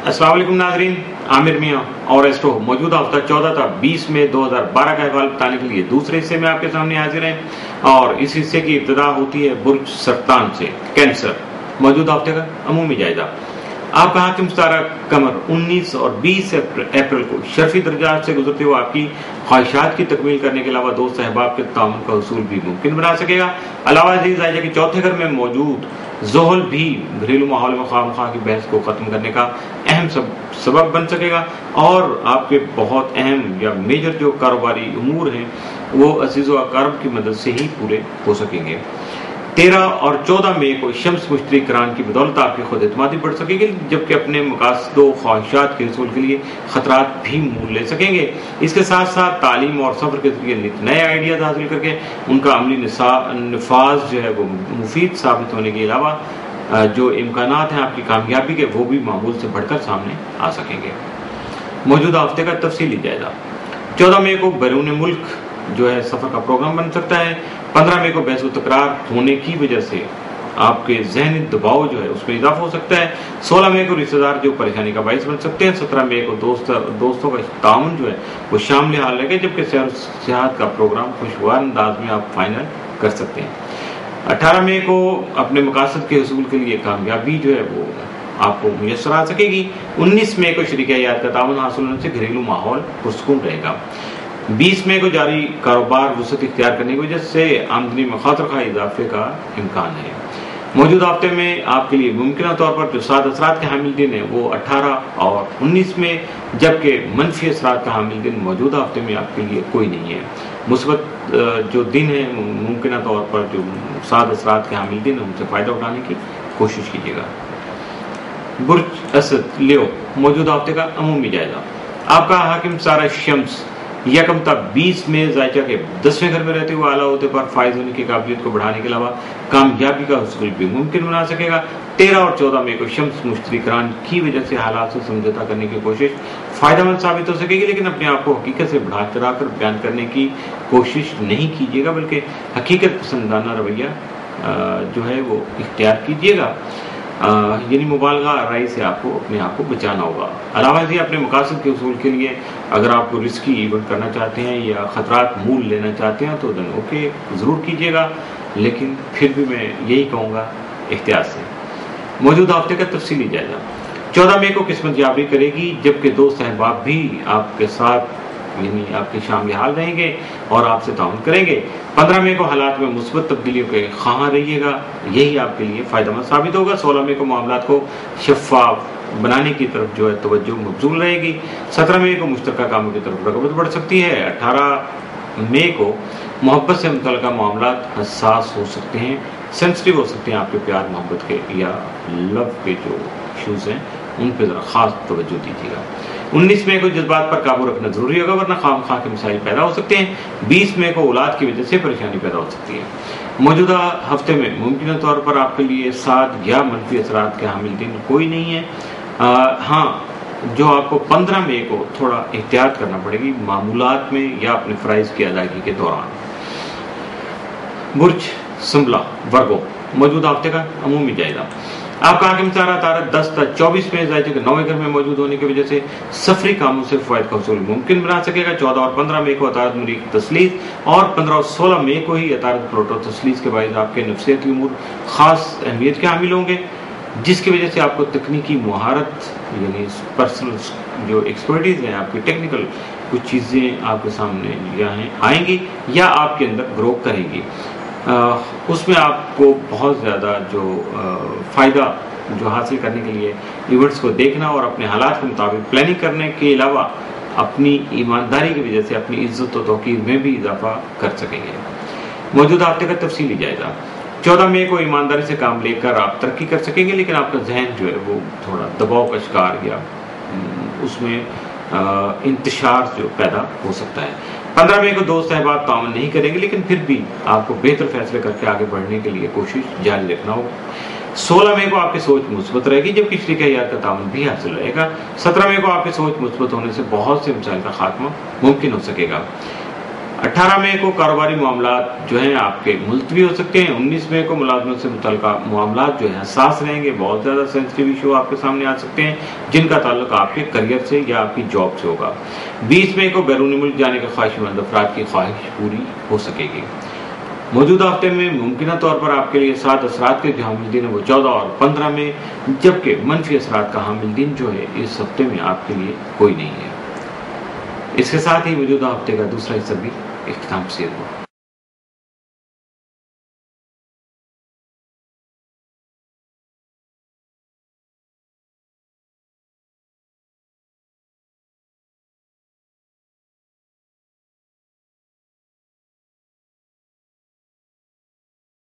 अस्सलाम वालेकुम नाज़रीन, आमिर मियाँ और एस्ट्रो मौजूदा हफ्ता 14 था 20 मई 2012 का अहवाल बताने के लिए दूसरे हिस्से में आपके सामने हाजिर हैं। और इस हिस्से की इब्तिदा होती है बुर्ज सरतान से, कैंसर। मौजूदा हफ्ते का अमूमी जायजा। आपका हाकिम सितारा कमर 19 और 20 अप्रैल को शर्फी दर्जात से गुजरते हुए आपकी ख्वाहिशात की तकमील करने के अलावा दोस्त अहबाब के तामुन का हुसूल भी मुमकिन बना सकेगा। अलावा अजीज आयजा के चौथे घर में मौजूद ज़ोहल भी घरेलू माहौल में खामखा की बहस को ख़त्म करने का अहम सबब बन सकेगा और आपके बहुत अहम या मेजर जो कारोबारी उमूर हैं वो अजीज़ व अक़ारब की मदद से ही पूरे हो सकेंगे। 13 और 14 मई को शम्स मुश्तरी करान की बदौलत आपकी खुद एतमादी बढ़ सकेगी, जबकि अपने मकासदों ख्वाहिशात के हसूल के लिए खतरात भी मोल ले सकेंगे। इसके साथ साथ तालीम और सफ़र के जरिए नए आइडियाज़ हासिल करके उनका अमली नफाज जो है वो मुफीद साबित होने के अलावा जो इम्कानात हैं आपकी कामयाबी के वो भी मामूल से बढ़कर सामने आ सकेंगे। मौजूदा हफ्ते का तफसीली जायजा। 14 मई को बैरून मुल्क जो है सफ़र का प्रोग्राम बन सकता है। 15 मई को बहस व तकरार होने की वजह से आपके जहनी दबाव जो है उसमें इजाफा हो सकता है। 16 मई को रिश्तेदार जो परेशानी का बाइस बन सकते हैं। 17 मई को दोस्तों का ताउन जो है वो शामिल हाल रहेगा, जबकि सैर सियाहत का प्रोग्राम खुशगवार अंदाज में आप फाइनल कर सकते हैं। 18 मई को अपने मकासद के हसूल के लिए कामयाबी जो है वो आपको मुयसर आ सकेगी। 19 मई को शरीक हयात का ताउन हासिल होने से घरेलू माहौल पुरसकून रहेगा। 20 मई को जारी कारोबार वसअत इख्तियार करने की वजह से आमदनी में खातिर इजाफे का इम्कान है। मौजूदा हफ्ते में आपके लिए मुमकिन तौर पर जो साद असरात के हामिल दिन है वो 18 और 19 में, जबकि मनफी असरात का हामिल दिन मौजूदा हफ्ते में आपके लिए कोई नहीं है। मुस्बत जो दिन है मुमकिन तौर पर जो साद असरात के हामिल दिन है उनसे फ़ायदा उठाने की कोशिश कीजिएगा। बुर्ज असद लियो, मौजूदा हफ्ते का अमूमी जायजा। आपका हाकिम सारा शम्स यकम तक 20 मई जायजा के 10वें घर में रहते हुए आला होते पर फायज होने की काबिलियत को बढ़ाने के अलावा कामयाबी का हुसूल भी मुमकिन बना सकेगा। 13 और 14 मई को शम्स मुश्तरी करान की वजह से हालात से समझौता करने की कोशिश फायदेमंद साबित हो सकेगी, लेकिन अपने आप को हकीकत से बढ़ा चढ़ा कर बयान करने की कोशिश नहीं कीजिएगा, बल्कि हकीकत पसंदाना रवैया जो है वो इख्तियार कीजिएगा। यानी मुबालगा राय से आपको अपने आप को बचाना होगा। अलावा से अपने मकासद के उसूल के लिए अगर आपको रिस्की इवेंट करना चाहते हैं या ख़तरात मूल लेना चाहते हैं तो देन ओके ज़रूर कीजिएगा, लेकिन फिर भी मैं यही कहूँगा एहतियात से। मौजूदा हफ्ते का तफसीली जायजा। 14 मई को किस्मत याबी करेगी, जबकि दोस्त अहबाब भी आपके साथ यानी आपके शामिल हाल रहेंगे और आपसे ताउन करेंगे। 15 मई को हालात में मुस्बत तब्दीलियों के ख़्वाह रहिएगा, यही आपके लिए फ़ायदेमंद साबित होगा। 16 मई को मामलात को शफ़ाफ बनाने की तरफ जो है तवज्जो मबज़ूल रहेगी। 17 मई को मुश्तरका कामों की तरफ रग़बत बढ़ सकती है। 18 मई को मोहब्बत से मुतल्लिक़ मामलात हसास हो सकते हैं, सेंसिटिव हो सकते हैं। आपके प्यार मोहब्बत के या लव के जो इशूज़ हैं उन पर ज़रा ख़ास तवज्जो दीजिएगा। 19 मई को जज्बात पर काबू रखना जरूरी होगा, वरना खामखा के मसाइल पैदा हो सकते हैं। 20 मई को औलाद की वजह से परेशानी पैदा हो सकती है। मौजूदा हफ्ते में मुमकिन तौर पर आपके लिए साद या मनफी असरात के हामिल दिन कोई नहीं है। हाँ, जो आपको 15 मई को थोड़ा एहतियात करना पड़ेगी मामूलात में या अपने फ़राइज़ की अदायगी के दौरान। बुर्ज संबला वर्गो, मौजूदा हफ्ते का अमूमी जायजा। आपका हाकिम सारा तारक 10 तक 24 में जायजे के 9वें घर में मौजूद होने की वजह से सफरी कामों से फ़ायदा का हसूल मुमकिन बना सकेगा। 14 और 15 मई को अतारत मुरीक तसलीस और 15 और 16 मई को ही अतारत प्रोटो तसलीस के बायस आपके नफ्सियाती उमूर ख़ास अहमियत के हामिल होंगे, जिसकी वजह से आपको तकनीकी महारत यानी पर्सनल जो एक्सपर्टीज़ है आपकी टेक्निकल कुछ चीज़ें आपके सामने आएंगी या आपके अंदर ग्रो करेंगी। उसमें आपको बहुत ज़्यादा जो फ़ायदा जो हासिल करने के लिए इवेंट्स को देखना और अपने हालात के मुताबिक प्लानिंग करने के अलावा अपनी ईमानदारी की वजह से अपनी इज्जत और तौकीर में भी इजाफा कर सकेंगे। मौजूदा हफ्ते का तफसीली जायजा। 14 मई को ईमानदारी से काम लेकर आप तरक्की कर सकेंगे, लेकिन आपका जहन जो है वो थोड़ा दबाव का शिकार या उसमें इंतशार जो पैदा हो सकता है। 15 मई को दोस्त अहबाब ताउन नहीं करेंगे, लेकिन फिर भी आपको बेहतर फैसले करके आगे बढ़ने के लिए कोशिश जारी रखना होगा। 16 मई को आपकी सोच मुस्बत रहेगी, जबकि शरीक हयात का ताउन भी हासिल रहेगा। 17 मई को आपकी सोच मुस्बत होने से बहुत से मसाइल का खात्मा मुमकिन हो सकेगा। 18 मई को कारोबारी मामलात जो हैं आपके मुलतवी हो सकते हैं। 19 मई को मुलाजमत से मुतल्लिका मामलात जो है हसास रहेंगे, बहुत ज़्यादा सेंसिटिव इशू आपके सामने आ सकते हैं जिनका ताल्लुक आपके करियर से या आपकी जॉब से होगा। 20 मई को बैरूनी मुल्क जाने के ख्वाहिशमंद अफराद की ख्वाहिश पूरी हो सकेगी। मौजूदा हफ्ते में मुमकिन तौर पर आपके लिए 7 असरात के जो हामिल दिन है वो 14 और 15 में, जबकि मनफी असरात का हामिल दिन जो है इस हफ्ते में आपके लिए कोई नहीं है। इसके साथ ही मौजूदा हफ्ते का दूसरा हिस्सा भी इख्तिताम पसीर हुआ।